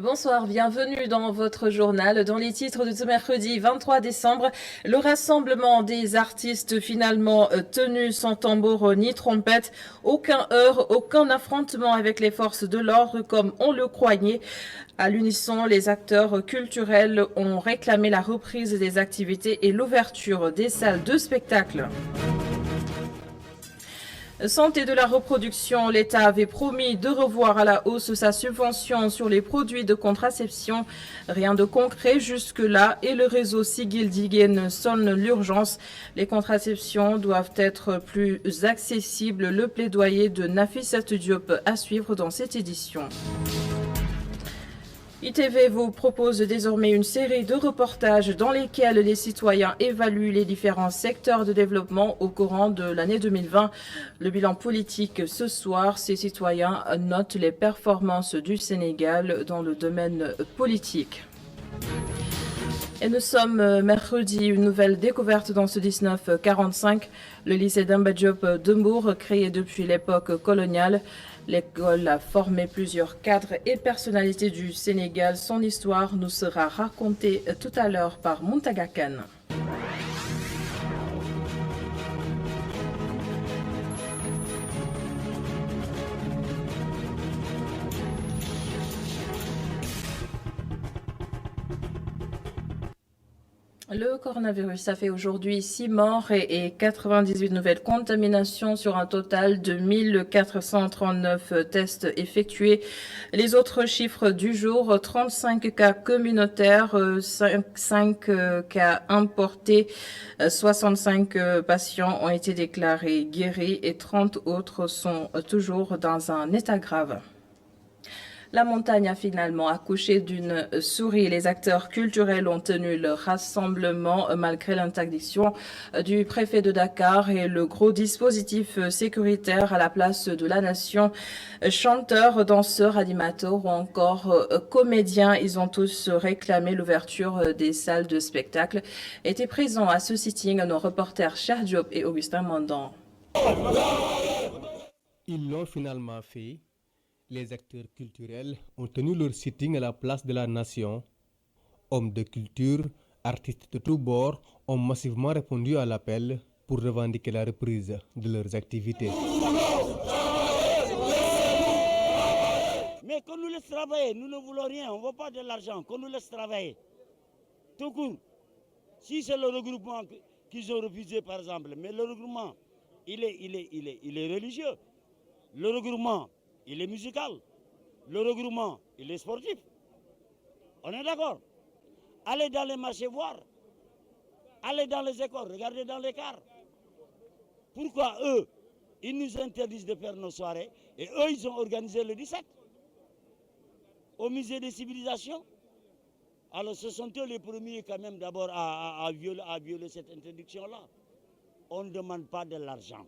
Bonsoir, bienvenue dans votre journal. Dans les titres de ce mercredi 23 décembre, le rassemblement des artistes finalement tenu sans tambour ni trompette, aucun heurt, aucun affrontement avec les forces de l'ordre comme on le croyait. À l'unisson, les acteurs culturels ont réclamé la reprise des activités et l'ouverture des salles de spectacle. Santé de la reproduction, l'État avait promis de revoir à la hausse sa subvention sur les produits de contraception. Rien de concret jusque-là et le réseau Sigil Diguen sonne l'urgence. Les contraceptions doivent être plus accessibles. Le plaidoyer de Nafissat Diop à suivre dans cette édition. ITV vous propose désormais une série de reportages dans lesquels les citoyens évaluent les différents secteurs de développement au courant de l'année 2020. Le bilan politique ce soir, ces citoyens notent les performances du Sénégal dans le domaine politique. Et nous sommes mercredi, une nouvelle découverte dans ce 1945. Le lycée Demba Diop de Mbour, créé depuis l'époque coloniale. L'école a formé plusieurs cadres et personnalités du Sénégal. Son histoire nous sera racontée tout à l'heure par Muntaga Kane. Le coronavirus, ça fait aujourd'hui 6 morts et 98 nouvelles contaminations sur un total de 1439 tests effectués. Les autres chiffres du jour, 35 cas communautaires, 5 cas importés, 65 patients ont été déclarés guéris et 30 autres sont toujours dans un état grave. La montagne a finalement accouché d'une souris. Les acteurs culturels ont tenu leur rassemblement malgré l'interdiction du préfet de Dakar et le gros dispositif sécuritaire à la place de la nation. Chanteurs, danseurs, animateurs ou encore comédiens, ils ont tous réclamé l'ouverture des salles de spectacle. Étaient présents à ce sitting nos reporters Cheikh Diop et Augustin Mandan. Ils l'ont finalement fait. Les acteurs culturels ont tenu leur sitting à la place de la nation. Hommes de culture, artistes de tous bords ont massivement répondu à l'appel pour revendiquer la reprise de leurs activités. Mais qu'on nous laisse travailler, nous ne voulons rien, on ne veut pas de l'argent, qu'on nous laisse travailler. Tout court. Si c'est le regroupement qu'ils ont refusé par exemple, mais le regroupement, il est religieux. Le regroupement, il est musical. Le regroupement, il est sportif. On est d'accord. Allez dans les marchés voir. Allez dans les écoles, regardez dans les cars. Pourquoi eux, ils nous interdisent de faire nos soirées et eux, ils ont organisé le 17 au musée des civilisations? Alors ce sont eux les premiers quand même d'abord à violer cette interdiction-là. On ne demande pas de l'argent.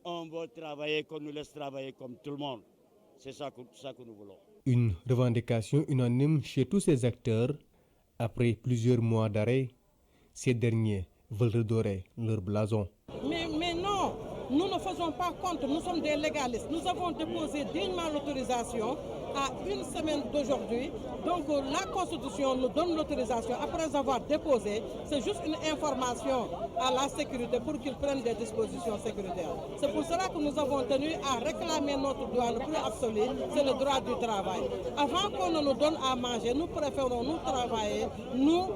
On veut travailler, qu'on nous laisse travailler comme tout le monde. C'est ça que nous voulons. Une revendication unanime chez tous ces acteurs. Après plusieurs mois d'arrêt, ces derniers veulent redorer leur blason. Mais non, nous ne faisons pas compte, nous sommes des légalistes. Nous avons déposé dignement l'autorisation à une semaine d'aujourd'hui. Donc la Constitution nous donne l'autorisation après avoir déposé. C'est juste une information à la sécurité pour qu'ils prennent des dispositions sécuritaires. C'est pour cela que nous avons tenu à réclamer notre droit le plus absolu, c'est le droit du travail. Avant qu'on ne nous donne à manger, nous préférons nous travailler, nous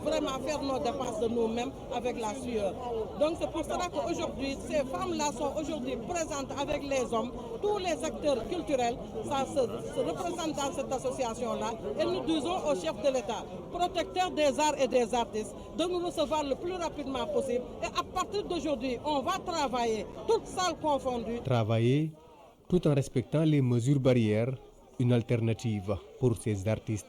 vraiment faire nos dépenses de nous-mêmes avec la sueur. Donc c'est pour cela qu'aujourd'hui, ces femmes-là sont aujourd'hui présentes avec les hommes, tous les acteurs culturels, ça se représente dans cette association-là. Et nous disons au chef de l'État, protecteur des arts et des artistes, de nous recevoir le plus rapidement possible. Et à partir d'aujourd'hui, on va travailler, toutes salles confondues. Travailler tout en respectant les mesures barrières, une alternative pour ces artistes.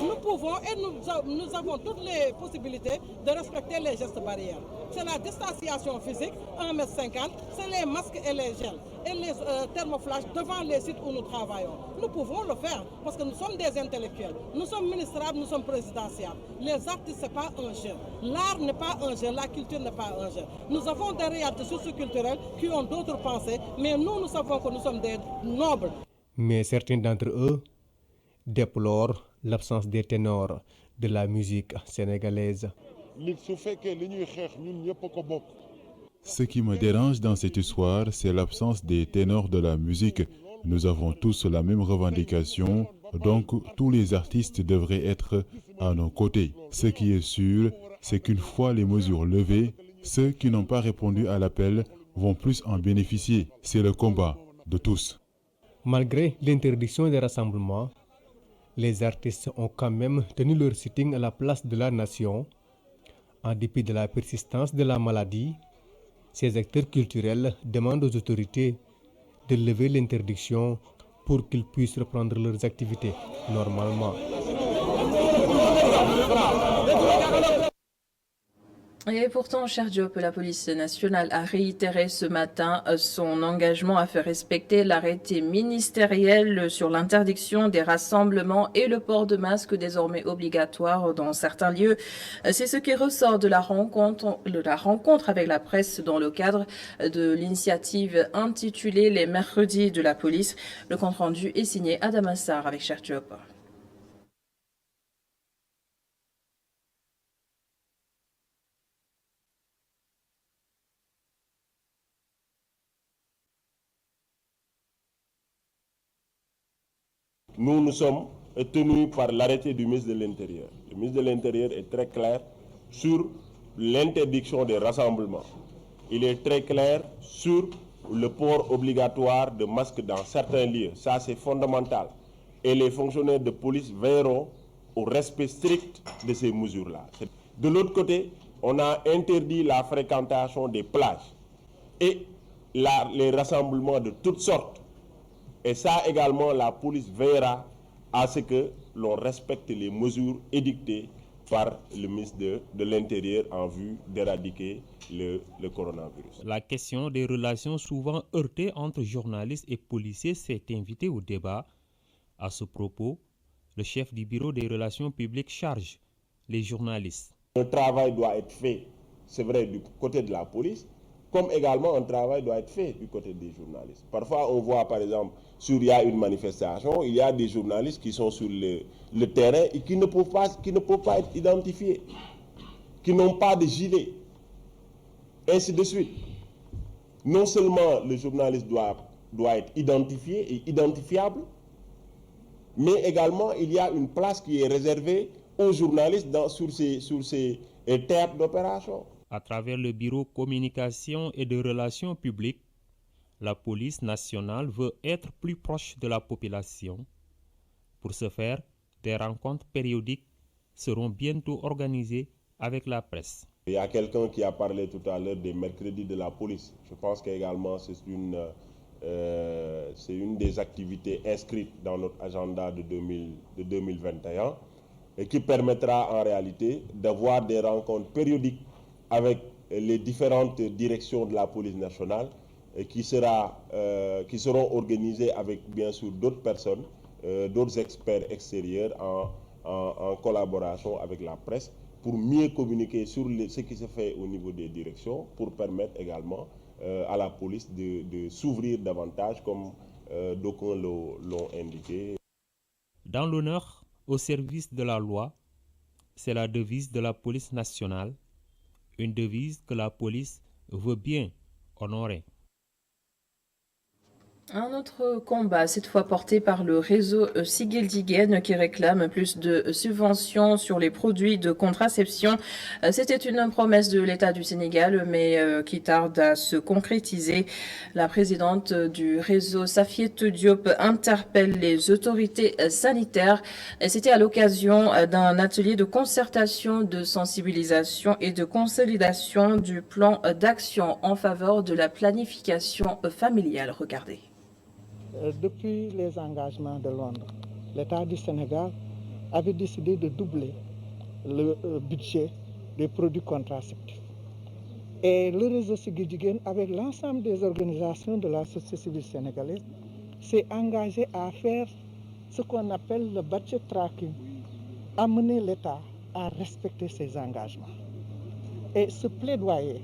Nous pouvons et nous avons toutes les possibilités de respecter les gestes barrières. C'est la distanciation physique, 1,50 m, c'est les masques et les gels et les thermoflages devant les sites où nous travaillons. Nous pouvons le faire parce que nous sommes des intellectuels. Nous sommes ministrables, nous sommes présidentiables. Les artistes, ce n'est pas un jeu. L'art n'est pas un jeu, la culture n'est pas un jeu. Nous avons des réalités socioculturelles qui ont d'autres pensées, mais nous savons que nous sommes des nobles. Mais certains d'entre eux déplorent l'absence des ténors de la musique sénégalaise. Ce qui me dérange dans cette histoire, c'est l'absence des ténors de la musique. Nous avons tous la même revendication, donc tous les artistes devraient être à nos côtés. Ce qui est sûr, c'est qu'une fois les mesures levées, ceux qui n'ont pas répondu à l'appel vont plus en bénéficier. C'est le combat de tous. Malgré l'interdiction des rassemblements, les artistes ont quand même tenu leur sitting à la place de la Nation. En dépit de la persistance de la maladie, ces acteurs culturels demandent aux autorités de lever l'interdiction pour qu'ils puissent reprendre leurs activités normalement. Et pourtant, cher Diop, la police nationale a réitéré ce matin son engagement à faire respecter l'arrêté ministériel sur l'interdiction des rassemblements et le port de masque désormais obligatoire dans certains lieux. C'est ce qui ressort de la rencontre avec la presse dans le cadre de l'initiative intitulée Les mercredis de la police. Le compte-rendu est signé Adam Assar avec cher Diop. Nous sommes tenus par l'arrêté du ministre de l'Intérieur. Le ministre de l'Intérieur est très clair sur l'interdiction des rassemblements. Il est très clair sur le port obligatoire de masques dans certains lieux. Ça, c'est fondamental. Et les fonctionnaires de police veilleront au respect strict de ces mesures-là. De l'autre côté, on a interdit la fréquentation des plages et les rassemblements de toutes sortes. Et ça également, la police veillera à ce que l'on respecte les mesures édictées par le ministre de l'Intérieur en vue d'éradiquer le coronavirus. La question des relations souvent heurtées entre journalistes et policiers s'est invitée au débat. À ce propos, le chef du bureau des relations publiques charge les journalistes. Un travail doit être fait, c'est vrai, du côté de la police, comme également un travail doit être fait du côté des journalistes. Parfois, on voit, par exemple, il y a une manifestation, il y a des journalistes qui sont sur le terrain et qui ne peuvent pas être identifiés, qui n'ont pas de gilet, ainsi de suite. Non seulement le journaliste doit être identifié et identifiable, mais également il y a une place qui est réservée aux journalistes sur ces théâtres d'opération. À travers le bureau communication et de relations publiques, la police nationale veut être plus proche de la population. Pour ce faire, des rencontres périodiques seront bientôt organisées avec la presse. Il y a quelqu'un qui a parlé tout à l'heure des mercredis de la police. Je pense qu'également c'est une des activités inscrites dans notre agenda de 2021 et qui permettra en réalité d'avoir des rencontres périodiques avec les différentes directions de la police nationale qui seront organisées avec bien sûr d'autres personnes, d'autres experts extérieurs en collaboration avec la presse pour mieux communiquer sur ce qui se fait au niveau des directions, pour permettre également à la police de s'ouvrir davantage comme d'aucuns l'ont indiqué. Dans l'honneur au service de la loi, c'est la devise de la police nationale. Une devise que la police veut bien honorer. Un autre combat, cette fois porté par le réseau Sigildigen, qui réclame plus de subventions sur les produits de contraception. C'était une promesse de l'État du Sénégal, mais qui tarde à se concrétiser. La présidente du réseau, Safiétou Diop, interpelle les autorités sanitaires. C'était à l'occasion d'un atelier de concertation, de sensibilisation et de consolidation du plan d'action en faveur de la planification familiale. Regardez. Depuis les engagements de Londres, l'État du Sénégal avait décidé de doubler le budget des produits contraceptifs. Et le réseau Sigildigen, avec l'ensemble des organisations de la société civile sénégalaise, s'est engagé à faire ce qu'on appelle le budget tracking, amener l'État à respecter ses engagements. Et ce plaidoyer,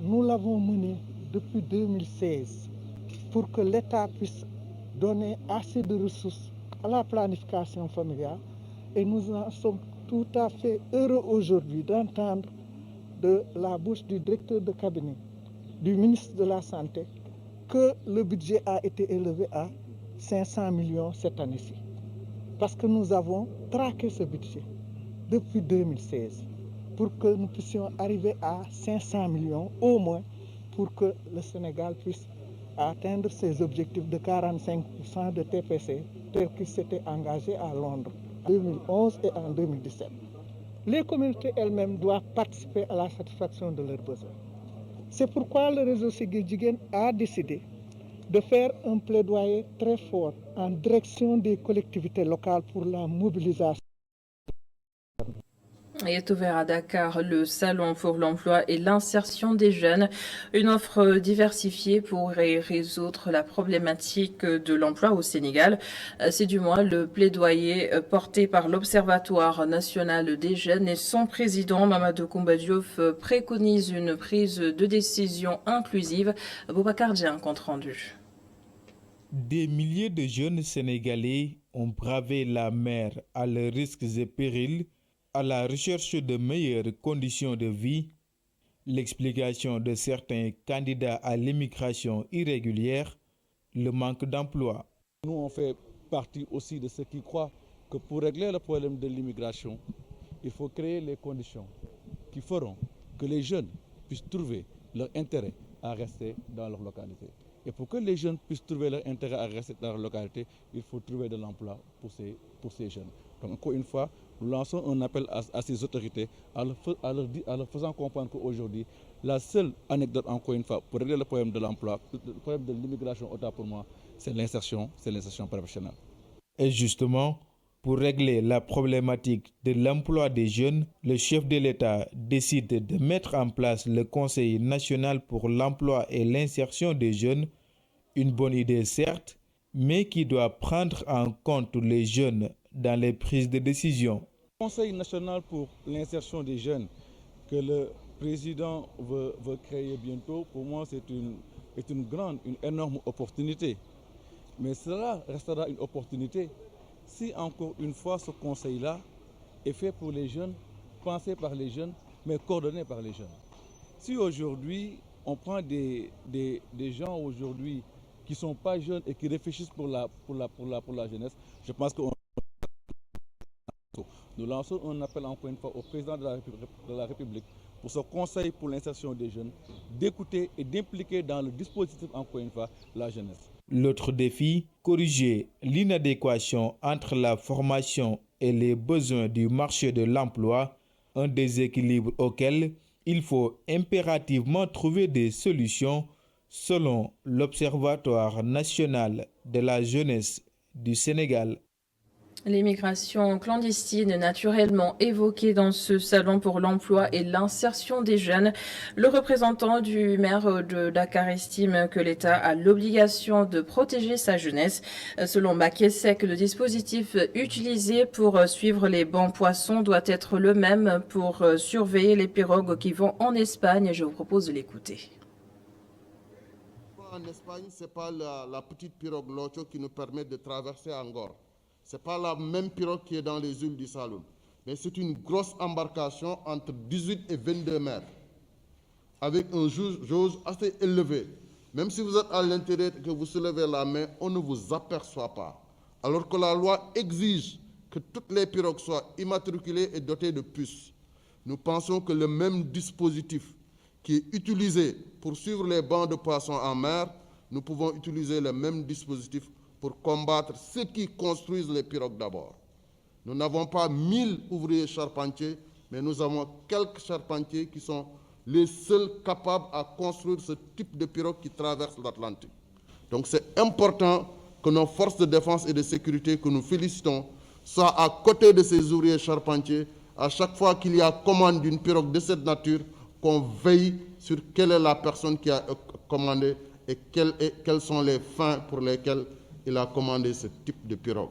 nous l'avons mené depuis 2016 pour que l'État puisse donner assez de ressources à la planification familiale et nous en sommes tout à fait heureux aujourd'hui d'entendre de la bouche du directeur de cabinet du ministre de la Santé que le budget a été élevé à 500 millions cette année-ci. Parce que nous avons traqué ce budget depuis 2016 pour que nous puissions arriver à 500 millions au moins pour que le Sénégal puisse atteindre ses objectifs de 45% de TPC tel qu'il s'était engagé à Londres en 2011 et en 2017. Les communautés elles-mêmes doivent participer à la satisfaction de leurs besoins. C'est pourquoi le réseau Siggil Jigéen a décidé de faire un plaidoyer très fort en direction des collectivités locales pour la mobilisation. Est ouvert à Dakar le Salon pour l'emploi et l'insertion des jeunes. Une offre diversifiée pourrait résoudre la problématique de l'emploi au Sénégal. C'est du moins le plaidoyer porté par l'Observatoire national des jeunes et son président Mamadou Koumba Diouf préconise une prise de décision inclusive. Boubacar Dieng, compte rendu. Des milliers de jeunes Sénégalais ont bravé la mer à leurs risques et périls à la recherche de meilleures conditions de vie. L'explication de certains candidats à l'immigration irrégulière, le manque d'emploi. Nous, on fait partie aussi de ceux qui croient que pour régler le problème de l'immigration, il faut créer les conditions qui feront que les jeunes puissent trouver leur intérêt à rester dans leur localité. Et pour que les jeunes puissent trouver leur intérêt à rester dans leur localité, il faut trouver de l'emploi pour ces jeunes. Donc encore une fois, nous lançons un appel à ces autorités en leur faisant comprendre qu'aujourd'hui, la seule anecdote, encore une fois, pour régler le problème de l'emploi, le problème de l'immigration, autant pour moi, c'est l'insertion professionnelle. Et justement, pour régler la problématique de l'emploi des jeunes, le chef de l'État décide de mettre en place le Conseil national pour l'emploi et l'insertion des jeunes. Une bonne idée certes, mais qui doit prendre en compte les jeunes dans les prises de décision. Le Conseil national pour l'insertion des jeunes que le président veut créer bientôt, pour moi c'est une énorme opportunité. Mais cela restera une opportunité si encore une fois ce conseil-là est fait pour les jeunes, pensé par les jeunes, mais coordonné par les jeunes. Si aujourd'hui on prend des gens aujourd'hui qui ne sont pas jeunes et qui réfléchissent pour la jeunesse, je pense que nous lançons un appel encore une fois au président de la République pour ce conseil pour l'insertion des jeunes, d'écouter et d'impliquer dans le dispositif encore une fois la jeunesse. L'autre défi, corriger l'inadéquation entre la formation et les besoins du marché de l'emploi, un déséquilibre auquel il faut impérativement trouver des solutions selon l'Observatoire national de la jeunesse du Sénégal. L'immigration clandestine naturellement évoquée dans ce salon pour l'emploi et l'insertion des jeunes. Le représentant du maire de Dakar estime que l'État a l'obligation de protéger sa jeunesse. Selon Bakesek, le dispositif utilisé pour suivre les bons poissons doit être le même pour surveiller les pirogues qui vont en Espagne. Je vous propose de l'écouter. En Espagne, ce n'est pas la petite pirogue Locho qui nous permet de traverser Angor. Ce n'est pas la même pirogue qui est dans les îles du Saloum. Mais c'est une grosse embarcation entre 18 et 22 mètres, avec un jauge assez élevé. Même si vous êtes à l'intérieur et que vous soulevez la main, on ne vous aperçoit pas. Alors que la loi exige que toutes les pirogues soient immatriculées et dotées de puces. Nous pensons que le même dispositif qui est utilisé pour suivre les bancs de poissons en mer, nous pouvons utiliser le même dispositif pour combattre ceux qui construisent les pirogues d'abord. Nous n'avons pas 1000 ouvriers charpentiers, mais nous avons quelques charpentiers qui sont les seuls capables à construire ce type de pirogue qui traverse l'Atlantique. Donc c'est important que nos forces de défense et de sécurité, que nous félicitons, soient à côté de ces ouvriers charpentiers. À chaque fois qu'il y a commande d'une pirogue de cette nature, qu'on veille sur quelle est la personne qui a commandé et quelles sont les fins pour lesquelles il a commandé ce type de pirogue.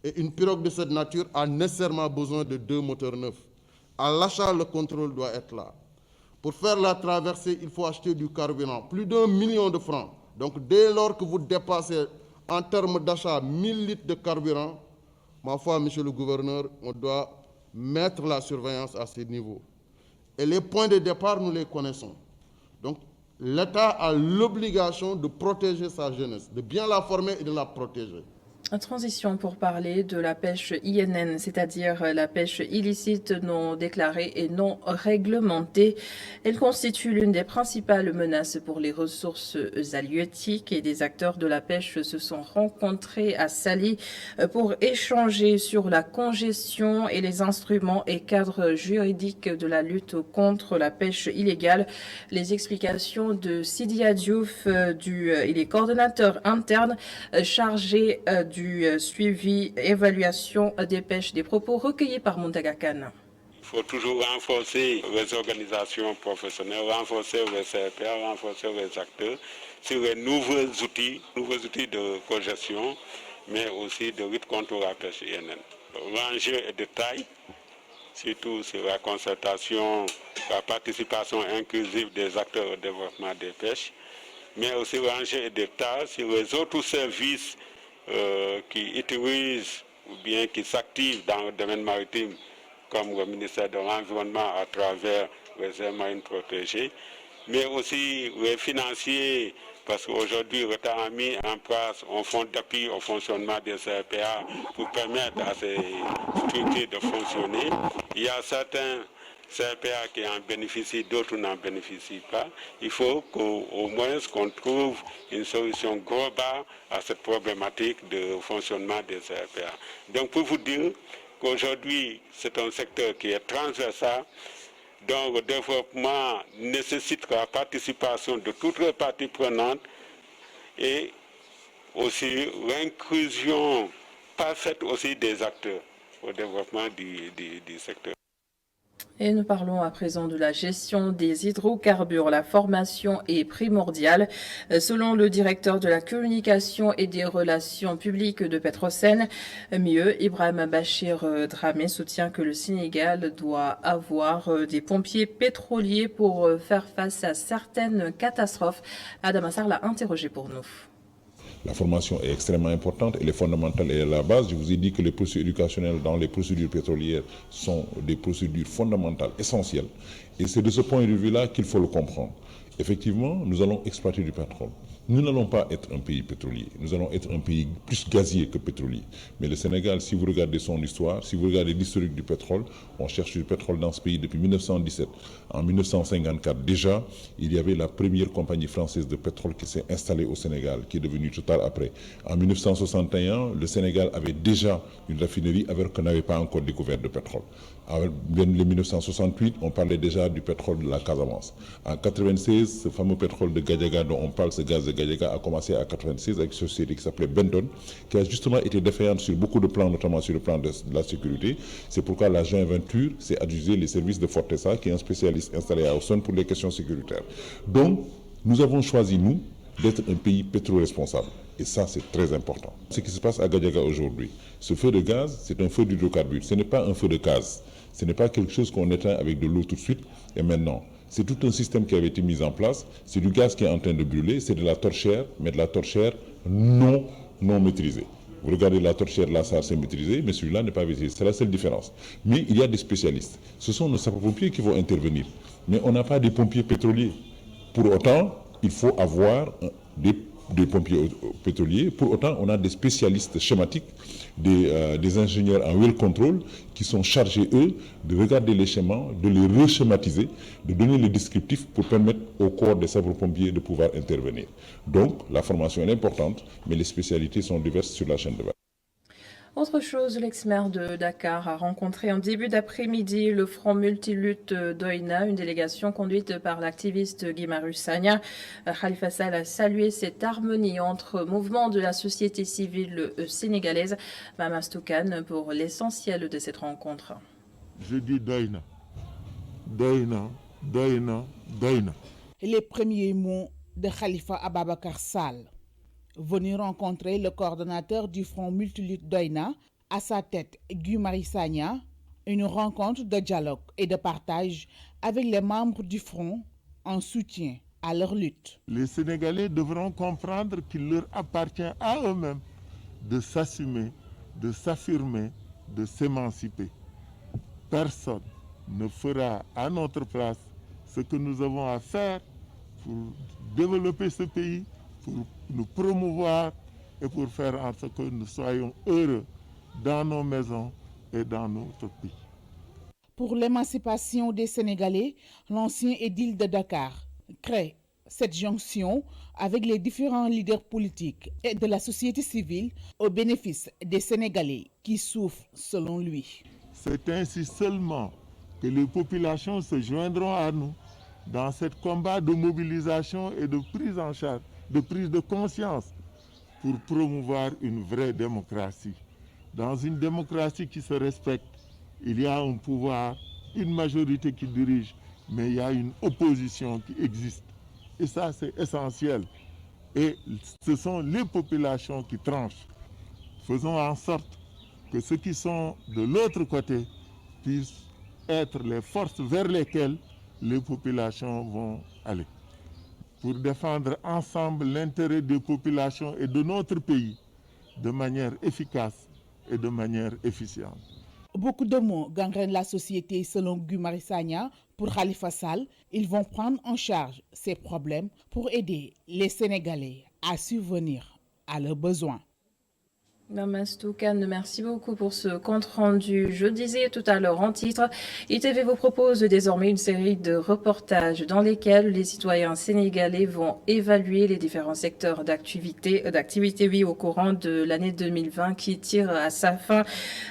Et une pirogue de cette nature a nécessairement besoin de 2 moteurs neufs. À l'achat, le contrôle doit être là. Pour faire la traversée, il faut acheter du carburant, plus d'1 million de francs. Donc dès lors que vous dépassez en termes d'achat 1000 litres de carburant, ma foi, monsieur le gouverneur, on doit mettre la surveillance à ce niveau. Et les points de départ, nous les connaissons. Donc, l'État a l'obligation de protéger sa jeunesse, de bien la former et de la protéger. En transition pour parler de la pêche INN, c'est-à-dire la pêche illicite non déclarée et non réglementée. Elle constitue l'une des principales menaces pour les ressources halieutiques et des acteurs de la pêche se sont rencontrés à Saly pour échanger sur la congestion et les instruments et cadres juridiques de la lutte contre la pêche illégale. Les explications de Sidi Adiouf, il est coordonnateur interne chargé du suivi, évaluation des pêches, des propos recueillis par Montaga Khan. Il faut toujours renforcer les organisations professionnelles, renforcer les CRPA, renforcer les acteurs sur les nouveaux outils de cogestion, mais aussi de lutte contre la pêche INN. L'enjeu est de taille, surtout sur la concertation, la participation inclusive des acteurs au développement des pêches, mais aussi l'enjeu est de taille sur les autres services qui utilisent ou bien qui s'activent dans le domaine maritime, comme le ministère de l'Environnement à travers les aires marines protégées, mais aussi les financiers, parce qu'aujourd'hui l'État a mis en place un fonds d'appui au fonctionnement des CRPA pour permettre à ces structures de fonctionner. Il y a certains CRPA qui en bénéficient, d'autres n'en bénéficient pas. Il faut qu'au moins qu'on trouve une solution globale à cette problématique de fonctionnement des CRPA. Donc pour vous dire qu'aujourd'hui, c'est un secteur qui est transversal, dont le développement nécessite la participation de toutes les parties prenantes et aussi l'inclusion parfaite aussi des acteurs au développement du secteur. Et nous parlons à présent de la gestion des hydrocarbures. La formation est primordiale. Selon le directeur de la communication et des relations publiques de Petrosen, Ibrahim Bachir Dramé soutient que le Sénégal doit avoir des pompiers pétroliers pour faire face à certaines catastrophes. Adam Assar l'a interrogé pour nous. La formation est extrêmement importante, elle est fondamentale, elle est à la base. Je vous ai dit que les procédures éducationnelles dans les procédures pétrolières sont des procédures fondamentales, essentielles. Et c'est de ce point de vue-là qu'il faut le comprendre. Effectivement, nous allons exploiter du pétrole. Nous n'allons pas être un pays pétrolier, nous allons être un pays plus gazier que pétrolier. Mais le Sénégal, si vous regardez son histoire, si vous regardez l'historique du pétrole, on cherche du pétrole dans ce pays depuis 1917. En 1954, déjà, il y avait la première compagnie française de pétrole qui s'est installée au Sénégal, qui est devenue Total après. En 1961, le Sénégal avait déjà une raffinerie alors qu'on n'avait pas encore découvert de pétrole. En 1968, on parlait déjà du pétrole de la Casamance. En 1996, ce fameux pétrole de Gadiaga dont on parle, ce gaz de Gadiaga, a commencé en 1996 avec une société qui s'appelait Benton, qui a justement été défaillante sur beaucoup de plans, notamment sur le plan de la sécurité. C'est pourquoi la joint venture s'est adjugé les services de Fortesa, qui est un spécialiste installé à Austin pour les questions sécuritaires. Donc, nous avons choisi, nous, d'être un pays pétro-responsable. Et ça, c'est très important. Ce qui se passe à Gadiaga aujourd'hui, ce feu de gaz, c'est un feu d'hydrocarbures. Ce n'est pas un feu de gaz. Ce n'est pas quelque chose qu'on éteint avec de l'eau tout de suite et maintenant. C'est tout un système qui avait été mis en place. C'est du gaz qui est en train de brûler. C'est de la torchère, mais de la torchère non maîtrisée. Vous regardez la torchère, là, ça c'est maîtrisé, mais celui-là n'est pas maîtrisé. C'est la seule différence. Mais il y a des spécialistes. Ce sont nos sapeurs-pompiers qui vont intervenir. Mais on n'a pas des pompiers pétroliers. Pour autant, il faut avoir des pompiers pétroliers. Pour autant, on a des spécialistes schématiques, des ingénieurs en well control qui sont chargés, eux, de regarder les schémas, de les reschématiser, de donner les descriptifs pour permettre au corps des sapeurs-pompiers de pouvoir intervenir. Donc, la formation est importante, mais les spécialités sont diverses sur la chaîne de valeur. Autre chose, l'ex-maire de Dakar a rencontré en début d'après-midi le Front Multilutte d'Oïna, une délégation conduite par l'activiste Guy Marius Sagna. Khalifa Sall a salué cette harmonie entre mouvements de la société civile sénégalaise. Mamas Toukan pour l'essentiel de cette rencontre. Je dis Doïna, Doïna, Doïna, Doïna. Les premiers mots de Khalifa Ababakar Sall. Venu rencontrer le coordonnateur du Front Multilutte d'Oïna, à sa tête Guy Marius Sagna, une rencontre de dialogue et de partage avec les membres du Front en soutien à leur lutte. Les Sénégalais devront comprendre qu'il leur appartient à eux-mêmes de s'assumer, de s'affirmer, de s'émanciper. Personne ne fera à notre place ce que nous avons à faire pour développer ce pays, pour nous promouvoir et pour faire en sorte que nous soyons heureux dans nos maisons et dans notre pays. Pour l'émancipation des Sénégalais, l'ancien édile de Dakar crée cette jonction avec les différents leaders politiques et de la société civile au bénéfice des Sénégalais qui souffrent selon lui. C'est ainsi seulement que les populations se joindront à nous dans ce combat de mobilisation et de prise en charge, de prise de conscience pour promouvoir une vraie démocratie. Dans une démocratie qui se respecte, il y a un pouvoir, une majorité qui dirige, mais il y a une opposition qui existe. Et ça, c'est essentiel. Et ce sont les populations qui tranchent. Faisons en sorte que ceux qui sont de l'autre côté puissent être les forces vers lesquelles les populations vont aller. Pour défendre ensemble l'intérêt des populations et de notre pays de manière efficace et de manière efficiente. Beaucoup de mots gangrènent la société selon Guy Marius Sagna. Pour Khalifa Sall, ils vont prendre en charge ces problèmes pour aider les Sénégalais à subvenir à leurs besoins. Mamastou Kane, merci beaucoup pour ce compte-rendu. Je disais tout à l'heure en titre, ITV vous propose désormais une série de reportages dans lesquels les citoyens sénégalais vont évaluer les différents secteurs d'activité au courant de l'année 2020 qui tire à sa fin.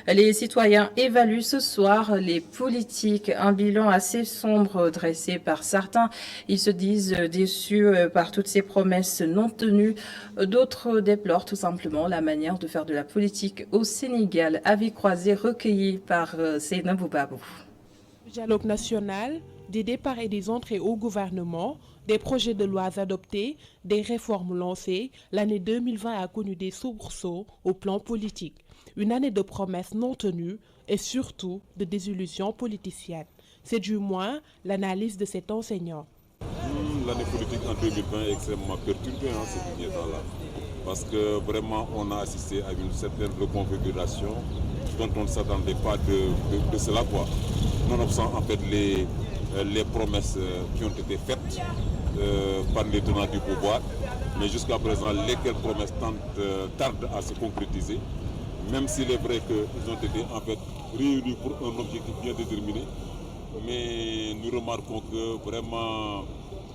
Les citoyens évaluent ce soir les politiques, un bilan assez sombre dressé par certains. Ils se disent déçus par toutes ces promesses non tenues. D'autres déplorent tout simplement la manière de faire de la politique au Sénégal. Avis croisé recueilli par Seynabou Babou. Le dialogue national, des départs et des entrées au gouvernement, des projets de loi adoptés, des réformes lancées, l'année 2020 a connu des soubresauts au plan politique. Une année de promesses non tenues et surtout de désillusions politiciennes. C'est du moins l'analyse de cet enseignant. L'année politique en 2020 est extrêmement perturbée ces derniers temps-là. Parce que vraiment on a assisté à une certaine reconfiguration dont on ne s'attendait pas de cela. Nonobstant en fait les promesses qui ont été faites par les tenants du pouvoir, mais jusqu'à présent lesquelles promesses tardent à se concrétiser, même s'il est vrai qu'ils ont été en fait réunis pour un objectif bien déterminé, mais nous remarquons que vraiment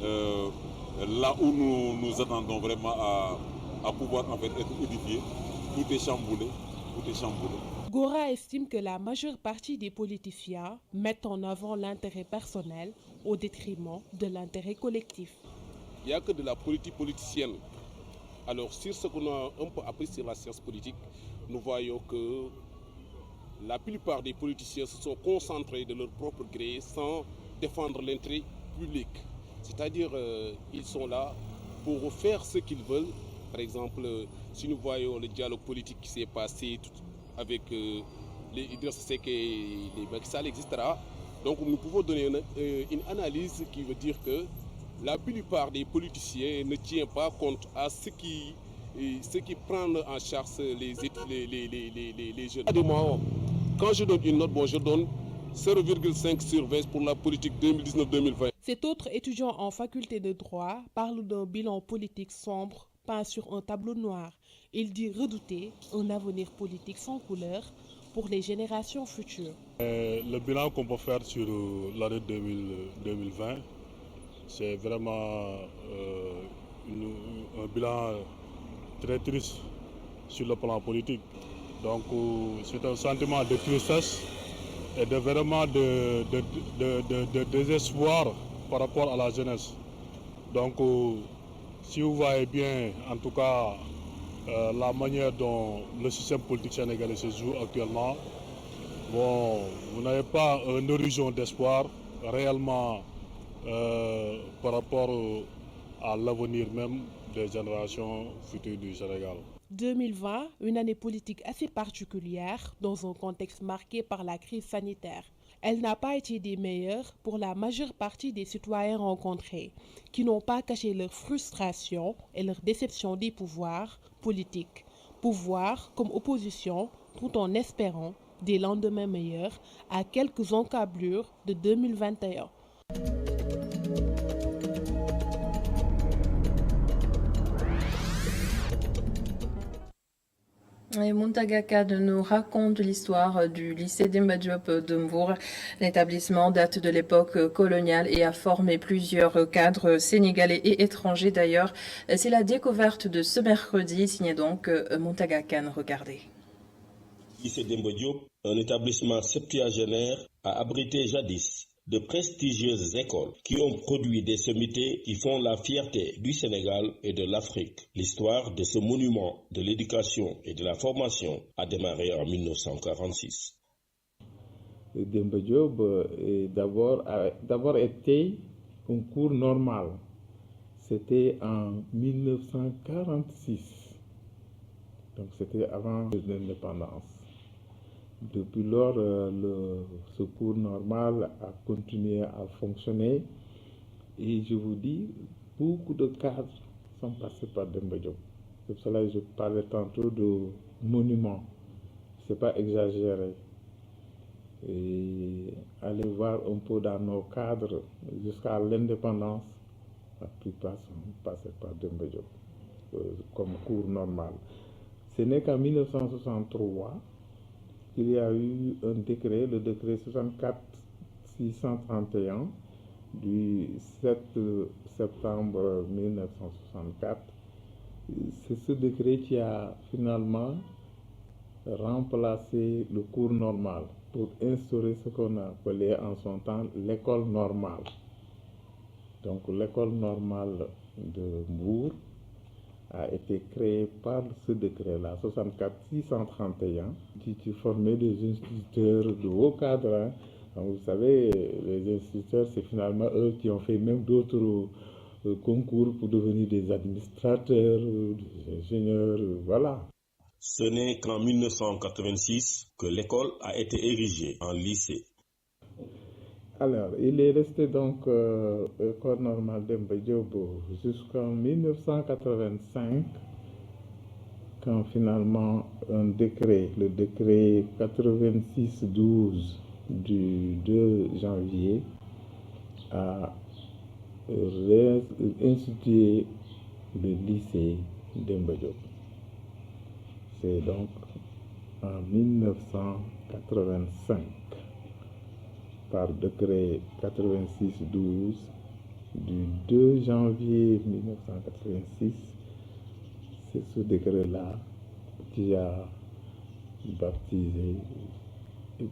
là où nous attendons vraiment à pouvoir en fait être édifié, tout est chamboulé, Gora estime que la majeure partie des politiciens mettent en avant l'intérêt personnel au détriment de l'intérêt collectif. Il n'y a que de la politique politicienne. Alors sur ce qu'on a un peu appris sur la science politique, nous voyons que la plupart des politiciens se sont concentrés de leur propre gré sans défendre l'intérêt public. C'est-à-dire ils sont là pour faire ce qu'ils veulent. Par exemple, si nous voyons le dialogue politique qui s'est passé avec les Idriss Seck et les Macky Sall, etc. Donc nous pouvons donner une analyse qui veut dire que la plupart des politiciens ne tiennent pas compte à ce qui prennent en charge les jeunes. Quand je donne une note, je donne 0,5 sur 20 pour la politique 2019-2020. Cet autre étudiant en faculté de droit parle d'un bilan politique sombre peint sur un tableau noir. Il dit redouter un avenir politique sans couleur pour les générations futures. Le bilan qu'on peut faire sur l'année 2020, c'est vraiment un bilan très triste sur le plan politique. Donc c'est un sentiment de tristesse et vraiment de désespoir par rapport à la jeunesse. Donc si vous voyez bien, en tout cas, la manière dont le système politique sénégalais se joue actuellement, vous n'avez pas un horizon d'espoir réellement par rapport à l'avenir même des générations futures du Sénégal. 2020, une année politique assez particulière dans un contexte marqué par la crise sanitaire. Elle n'a pas été des meilleures pour la majeure partie des citoyens rencontrés, qui n'ont pas caché leur frustration et leur déception des pouvoirs politiques, pouvoir comme opposition, tout en espérant des lendemains meilleurs à quelques encablures de 2021. Et Muntaga Kane nous raconte l'histoire du lycée Demba Diop de Mbour. L'établissement date de l'époque coloniale et a formé plusieurs cadres sénégalais et étrangers d'ailleurs. C'est la découverte de ce mercredi, signé donc Muntaga Kane. Regardez. Lycée Demba Diop, un établissement septuagénaire, a abrité jadis de prestigieuses écoles qui ont produit des sommités qui font la fierté du Sénégal et de l'Afrique. L'histoire de ce monument de l'éducation et de la formation a démarré en 1946. Le Demba Diop a d'abord été un cours normal. C'était en 1946. Donc c'était avant l'indépendance. Depuis lors, ce cours normal a continué à fonctionner et je vous dis, beaucoup de cadres sont passés par Demba Diop. C'est pour cela que je parlais tantôt de monument. Ce n'est pas exagéré. Et allez voir un peu dans nos cadres jusqu'à l'indépendance, la plupart sont passés par Demba Diop comme cours normal. Ce n'est qu'en 1963 qu'il y a eu un décret, le décret 64-631 du 7 septembre 1964. C'est ce décret qui a finalement remplacé le cours normal pour instaurer ce qu'on appelait en son temps l'école normale. Donc l'école normale de Mbour a été créé par ce décret-là, 64-631, qui formait des instituteurs de haut cadre. Hein. Donc, vous savez, les instituteurs, c'est finalement eux qui ont fait même d'autres concours pour devenir des administrateurs, des ingénieurs, voilà. Ce n'est qu'en 1986 que l'école a été érigée en lycée. Alors, il est resté donc école normale Demba Diop jusqu'en 1985, quand finalement un décret, le décret 86-12 du 2 janvier, a institué le lycée Demba Diop. C'est donc en 1985. Par décret 86-12 du 2 janvier 1986, c'est ce décret-là qui a baptisé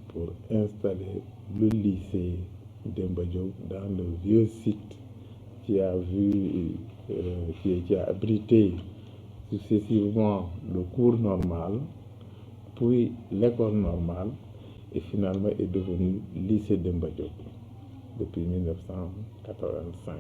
pour installer le lycée Demba Diop dans le vieux site qui a abrité successivement le cours normal, puis l'école normale, et finalement est devenu lycée Demba Diop depuis 1985.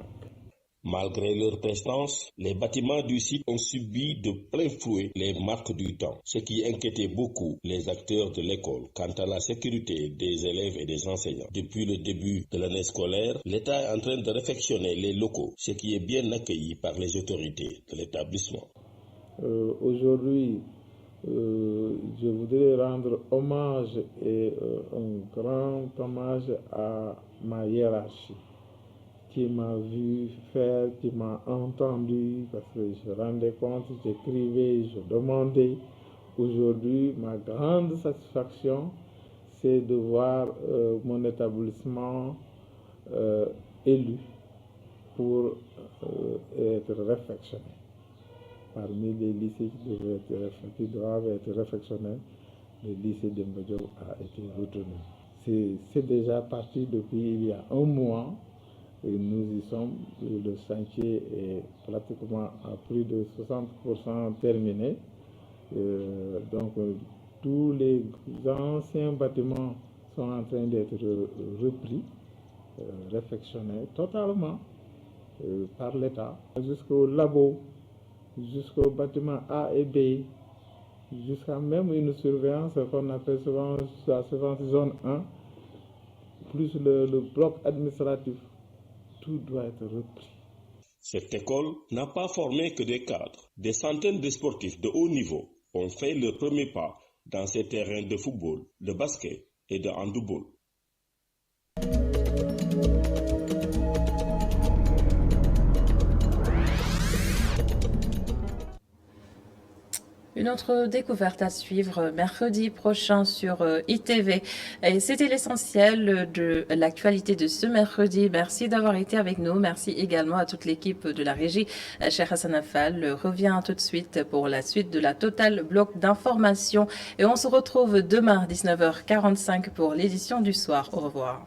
Malgré leur prestance, les bâtiments du site ont subi de plein fouet les marques du temps, ce qui inquiétait beaucoup les acteurs de l'école quant à la sécurité des élèves et des enseignants. Depuis le début de l'année scolaire, l'État est en train de réfectionner les locaux, ce qui est bien accueilli par les autorités de l'établissement. Aujourd'hui, je voudrais rendre hommage et un grand hommage à ma hiérarchie qui m'a vu faire, qui m'a entendu, parce que je rendais compte, j'écrivais, je demandais. Aujourd'hui, ma grande satisfaction, c'est de voir mon établissement élu pour être réfectionné. Parmi les lycées qui doivent être réfectionnés, le lycée Demba Diop a été retenu. C'est déjà parti depuis il y a un mois et nous y sommes. Le chantier est pratiquement à plus de 60% terminé. Donc tous les anciens bâtiments sont en train d'être repris, réfectionnés totalement par l'État, jusqu'au labo, jusqu'au bâtiment A et B, jusqu'à même une surveillance qu'on appelle souvent la surveillance zone 1, plus le bloc administratif, tout doit être repris. Cette école n'a pas formé que des cadres. Des centaines de sportifs de haut niveau ont fait leur premier pas dans ces terrains de football, de basket et de handball. Une autre découverte à suivre mercredi prochain sur ITV. Et c'était l'essentiel de l'actualité de ce mercredi. Merci d'avoir été avec nous. Merci également à toute l'équipe de la régie. Cheikh Hassan Affal revient tout de suite pour la suite de la Total Bloc d'information. Et on se retrouve demain 19h45 pour l'édition du soir. Au revoir.